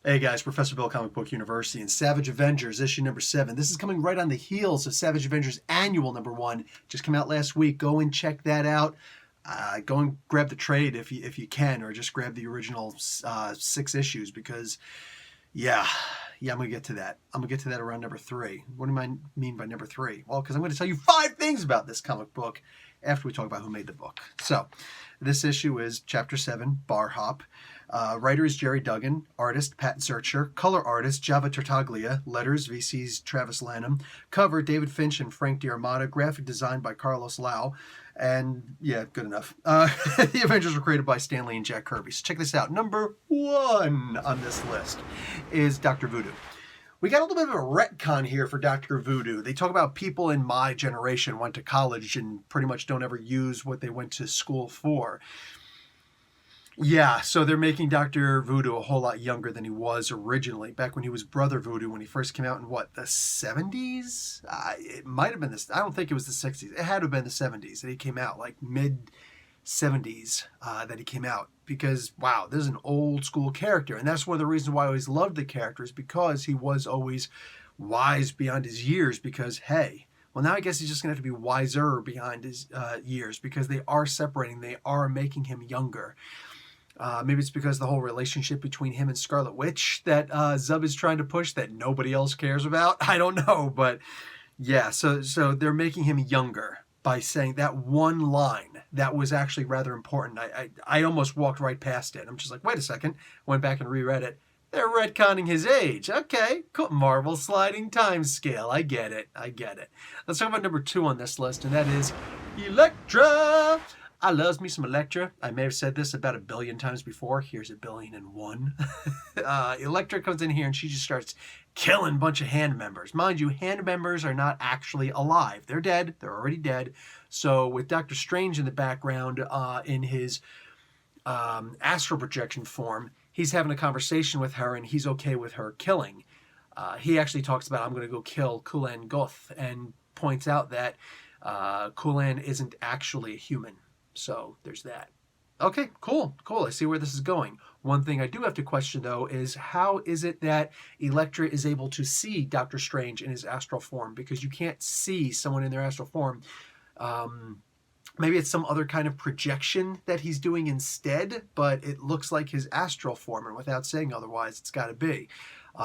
Hey guys, Professor Bill, Comic Book University, and Savage Avengers, issue number 7. This is coming right on the heels of Savage Avengers Annual number 1. Just came out last week. Go and check that out. Go and grab the trade if you can, or just grab the original 6 issues because, I'm going to get to that. I'm going to get to that around number 3. What do I mean by number 3? Well, because I'm going to tell you 5 things about this comic book after we talk about who made the book. So, this issue is Chapter 7, Bar Hop. Writer is Jerry Duggan, artist Pat Zurcher, color artist Java Tartaglia, letters VC's Travis Lanham, cover David Finch and Frank D'Armata, graphic design by Carlos Lau, and yeah, good enough. The Avengers were created by Stan Lee and Jack Kirby. So check this out. Number 1 on this list is Dr. Voodoo. We got a little bit of a retcon here for Dr. Voodoo. They talk about people in my generation went to college and pretty much don't ever use what they went to school for. Yeah, so they're making Dr. Voodoo a whole lot younger than he was originally, back when he was Brother Voodoo, when he first came out in, what, the 70s? It might have been this. I don't think it was the 60s. It had to have been the 70s that he came out, like mid-70s that he came out. Because, wow, this is an old school character. And that's one of the reasons why I always loved the character, is because he was always wise beyond his years. Because, hey, well, now I guess he's just going to have to be wiser beyond his years, because they are separating. They are making him younger. Maybe it's because the whole relationship between him and Scarlet Witch that Zub is trying to push that nobody else cares about. I don't know, but yeah, so they're making him younger by saying that one line that was actually rather important. I almost walked right past it. I'm just like, wait a second. Went back and reread it. They're retconning his age. Okay, cool. Marvel sliding time scale. I get it. Let's talk about number 2 on this list, and that is Elektra. I loves me some Elektra. I may have said this about 1 billion times before. Here's 1,000,000,001. Elektra comes in here and she just starts killing a bunch of hand members. Mind you, hand members are not actually alive. They're dead. They're already dead. So with Doctor Strange in the background in his astral projection form, he's having a conversation with her and he's okay with her killing. He actually talks about, I'm going to go kill Kulan Goth, and points out that Kulan isn't actually a human. So there's that. Okay, cool. I see where this is going. One thing I do have to question, though, is how is it that Elektra is able to see Doctor Strange in his astral form? Because you can't see someone in their astral form. Maybe it's some other kind of projection that he's doing instead, but it looks like his astral form, and without saying otherwise, it's got to be.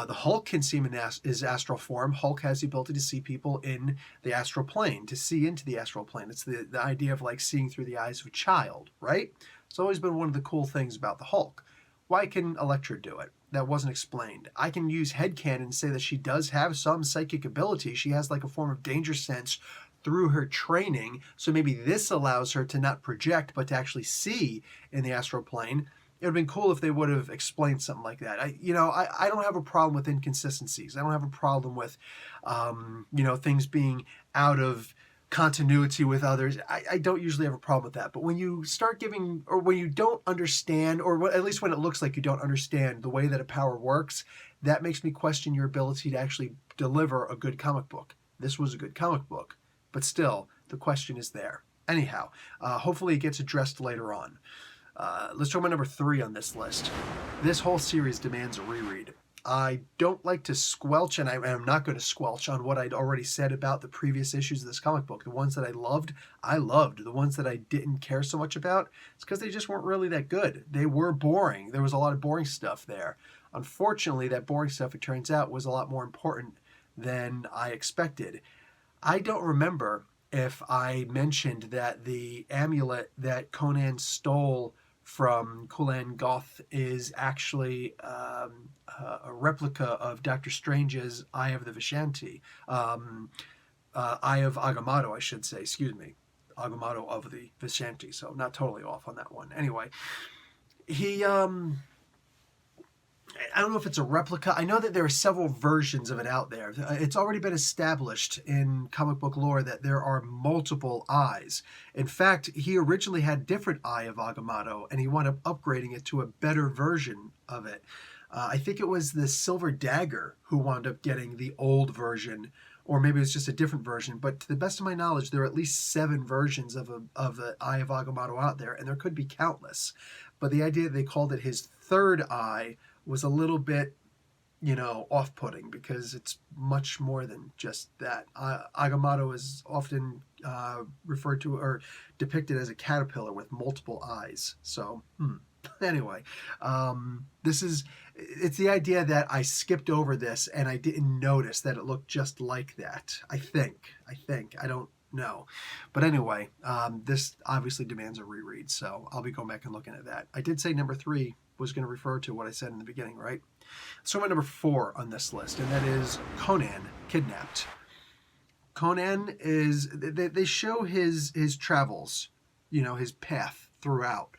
The Hulk can see him in his astral form. Hulk has the ability to see people in the astral plane, to see into the astral plane. It's the idea of like seeing through the eyes of a child, right? It's always been one of the cool things about the Hulk. Why can Elektra do it? That wasn't explained. I can use headcanon and say that she does have some psychic ability. She has like a form of danger sense through her training. So maybe this allows her to not project, but to actually see in the astral plane. It would have been cool if they would have explained something like that. I don't have a problem with inconsistencies. I don't have a problem with, things being out of continuity with others. I don't usually have a problem with that. But when you start giving, or when you don't understand, or at least when it looks like you don't understand the way that a power works, that makes me question your ability to actually deliver a good comic book. This was a good comic book, but still, the question is there. Anyhow, hopefully it gets addressed later on. Let's talk about number 3 on this list. This whole series demands a reread. I don't like to squelch, and I'm not going to squelch on what I'd already said about the previous issues of this comic book. The ones that I loved. The ones that I didn't care so much about, it's because they just weren't really that good. They were boring. There was a lot of boring stuff there. Unfortunately, that boring stuff, it turns out, was a lot more important than I expected. I don't remember if I mentioned that the amulet that Conan stole from Kulan Goth is actually a replica of Doctor Strange's Eye of the Vishanti. Eye of Agamotto, I should say. Excuse me. Agamotto of the Vishanti. So not totally off on that one. Anyway, he... I don't know if it's a replica. I know that there are several versions of it out there. It's already been established in comic book lore that there are multiple eyes. In fact, he originally had a different Eye of Agamotto, and he wound up upgrading it to a better version of it. I think it was the Silver Dagger who wound up getting the old version, or maybe it was just a different version. But to the best of my knowledge, there are at least 7 versions of the Eye of Agamotto out there, and there could be countless. But the idea that they called it his third eye was a little bit off-putting, because it's much more than just that. Agamotto is often referred to or depicted as a caterpillar with multiple eyes. So, anyway, it's the idea that I skipped over this and I didn't notice that it looked just like that. I think. I don't know. But anyway, this obviously demands a reread, so I'll be going back and looking at that. I did say number 3 was going to refer to what I said in the beginning, right? So my number 4 on this list, and that is Conan Kidnapped. Conan is, they show his travels, his path throughout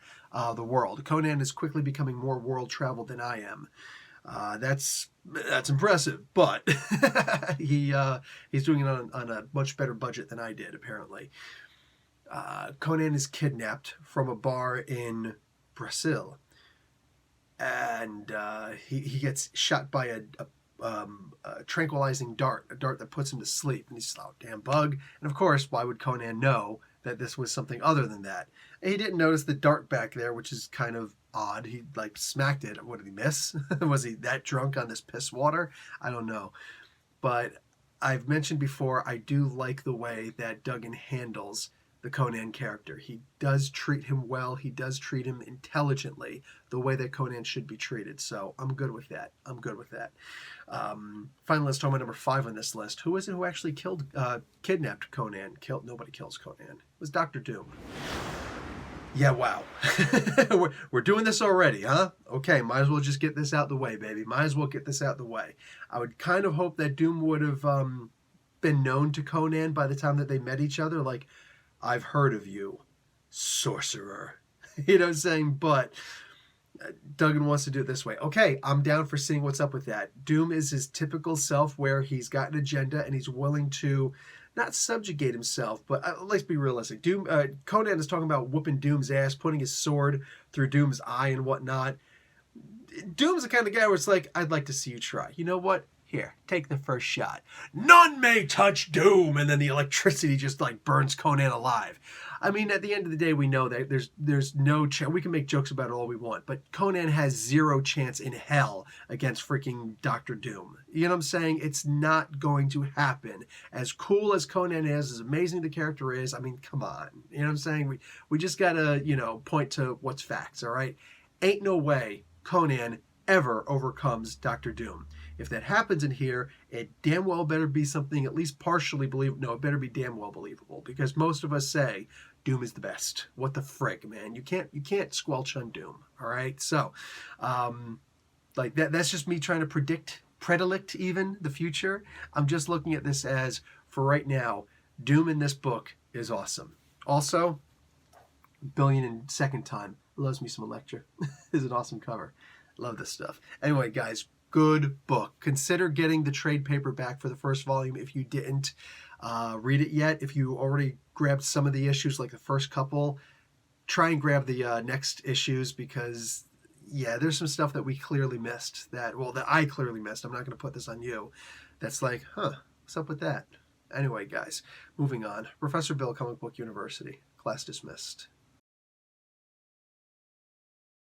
the world. Conan is quickly becoming more world traveled than I am. That's impressive, but he's doing it on a much better budget than I did, apparently. Conan is kidnapped from a bar in Brazil, and he gets shot by a tranquilizing dart, a dart that puts him to sleep, and he's like, oh, damn bug. And of course, why would Conan know that this was something other than that? And he didn't notice the dart back there, which is kind of odd. He smacked it. What did he miss? Was he that drunk on this piss water? I don't know. But I've mentioned before, I do like the way that Duggan handles the Conan character. He does treat him well. He does treat him intelligently, the way that Conan should be treated. So I'm good with that. Finally, let's talk about number 5 on this list. Who is it who actually kidnapped Conan? Nobody kills Conan. It was Dr. Doom. Yeah, wow. We're doing this already, huh? Okay, might as well just get this out the way, baby. Might as well get this out the way. I would kind of hope that Doom would have been known to Conan by the time that they met each other. Like, I've heard of you, sorcerer. You know what I'm saying? But Duggan wants to do it this way. Okay, I'm down for seeing what's up with that. Doom is his typical self, where he's got an agenda and he's willing to not subjugate himself, but let's be realistic. Conan is talking about whooping Doom's ass, putting his sword through Doom's eye and whatnot. Doom's the kind of guy where it's like, I'd like to see you try. You know what? Here, take the first shot. None may touch Doom! And then the electricity just burns Conan alive. I mean, at the end of the day, we know that there's no chance. We can make jokes about it all we want, but Conan has zero chance in hell against freaking Dr. Doom. You know what I'm saying? It's not going to happen. As cool as Conan is, as amazing the character is, I mean, come on. You know what I'm saying? We just gotta, point to what's facts, all right? Ain't no way Conan ever overcomes Dr. Doom. If that happens in here, it damn well better be something at least partially believable. No, it better be damn well believable, because most of us say Doom is the best. What the frick, man? You can't squelch on Doom. All right, so that's just me trying to predict even the future. I'm just looking at this as, for right now, Doom in this book is awesome. Also, Billion and Second Time loves me some Elektra. Is an awesome cover. Love this stuff. Anyway, guys, good book. Consider getting the trade paperback for the first volume if you didn't read it yet. If you already grabbed some of the issues, like the first couple, try and grab the next issues, because, yeah, there's some stuff that we clearly missed. That I clearly missed. I'm not going to put this on you. That's like, what's up with that? Anyway, guys, moving on. Professor Bill, Comic Book University. Class dismissed.